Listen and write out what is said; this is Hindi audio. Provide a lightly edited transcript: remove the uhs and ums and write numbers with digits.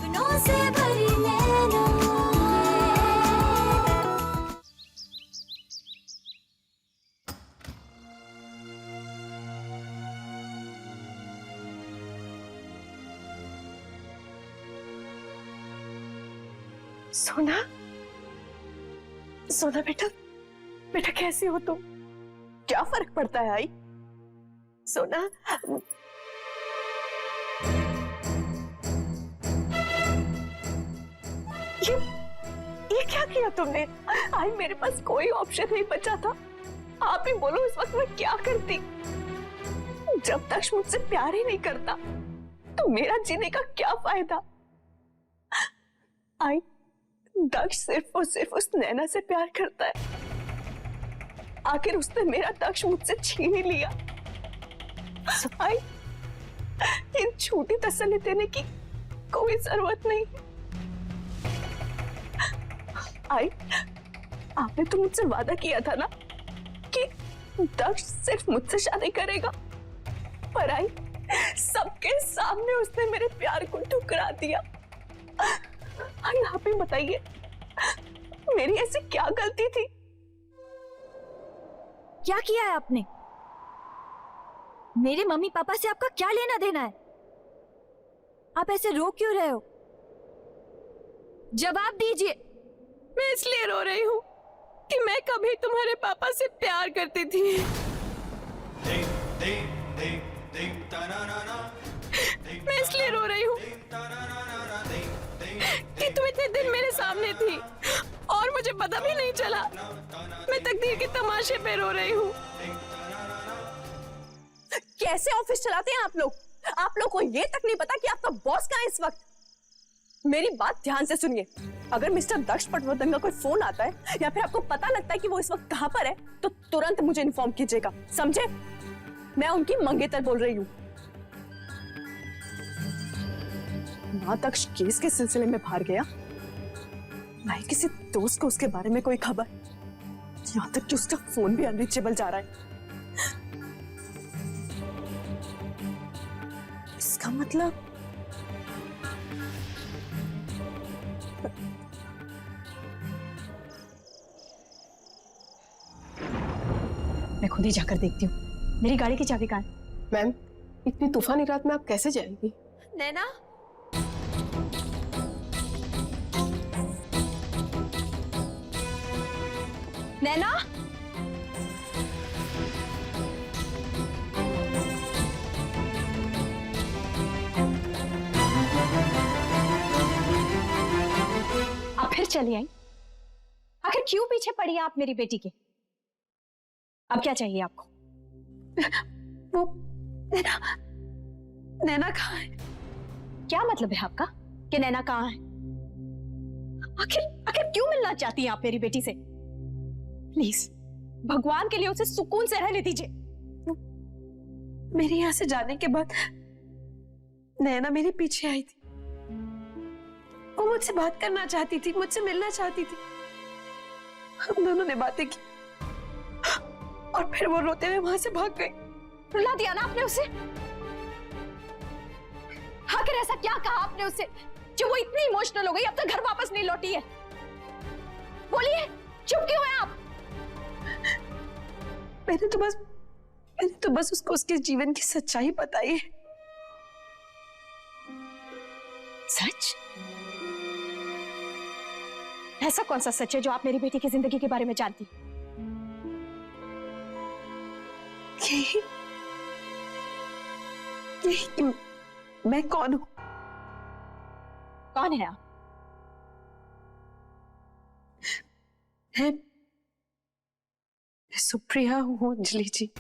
सपनों से भरी नैनों। सोना, सोना बेटा, बेटा कैसी हो तुम? क्या फर्क पड़ता है आई? सोना, ये क्या किया तुमने? आई मेरे पास कोई ऑप्शन नहीं बचा था। आप ही बोलो इस वक्त मैं क्या करती? जब तक मुझसे प्यार ही नहीं करता तो मेरा जीने का क्या फायदा? आई, दक्ष सिर्फ और सिर्फ उस नैना से प्यार करता है। आखिर उसने मेरा दक्ष मुझसे छीन ही लिया। आई, इन झूठी तसल्ली देने की कोई जरूरत नहीं। आई, आपने तो मुझसे वादा किया था ना कि दक्ष सिर्फ मुझसे शादी करेगा, पर आई सबके सामने उसने मेरे प्यार को ठुकरा दिया। आई आप ही बताइए, मेरी ऐसी क्या गलती थी? क्या किया है आपने? मेरे मम्मी पापा से आपका क्या लेना देना है? आप ऐसे रो क्यों रहे हो? जवाब दीजिए। मैं इसलिए रो रही हूँ कि मैं कभी तुम्हारे पापा से प्यार करती थी। मैं इसलिए रो रही हूँ कि तुम इतने दिन मेरे सामने थी और मुझे पता भी नहीं चला। मैं तकदीर के तमाशे पे रो रही हूँ। कैसे ऑफिस चलाते हैं आप लोग? आप लोग को ये तक नहीं पता कि आपका बॉस कहाँ है इस वक्त? मेरी बात ध्यान से सुनिए। अगर मिस्टर दक्ष पटवर्धन का कोई फोन आता है या फिर आपको पता लगता है कि वो इस वक्त कहाँ पर है, तो तुरंत मुझे इन्फॉर्म कीजिएगा, समझे? मैं उनकी मंगेतर बोल रही हूँ। ना दक्ष केस के सिलसिले में बाहर गया, ना ही किसी दोस्त को उसके बारे में कोई खबर। यहाँ तक कि उसका फोन भी अनरीचेबल जा रहा है। इसका मतलब मैं खुद ही जाकर देखती हूँ। मेरी गाड़ी की चाबी कहाँ है? मैम, इतनी तूफानी रात में आप कैसे जाएंगी? नैना, नैना, आप फिर चली आई? आखिर क्यों पीछे पड़ी आप मेरी बेटी के? अब क्या चाहिए आपको? वो नैना, नैना कहाँ है? क्या मतलब है आपका कि नैना कहाँ है? आखिर आखिर क्यों मिलना चाहती हैं आप मेरी बेटी से? प्लीज भगवान के लिए उसे सुकून से रहने दीजिए। मेरे यहाँ से जाने के बाद नैना मेरे पीछे आई थी। वो मुझसे बात करना चाहती थी, मुझसे मिलना चाहती थी। हम दोनों ने बातें की और फिर वो रोते हुए वहां से भाग गई। रुला दिया ना आपने उसे? आखिर ऐसा क्या कहा आपने उससे जो वो इतनी इमोशनल हो गई, अब तक घर वापस नहीं लौटी है? बोलिए, चुप क्यों हैं आप? मैंने तो बस उसको उसके जीवन की सच्चाई बताई है। सच? ऐसा कौन सा सच है जो आप मेरी बेटी की जिंदगी के बारे में जानती? यही कि मैं कौन हूं? कौन है आप? मैं सुप्रिया हूँ अंजलि जी।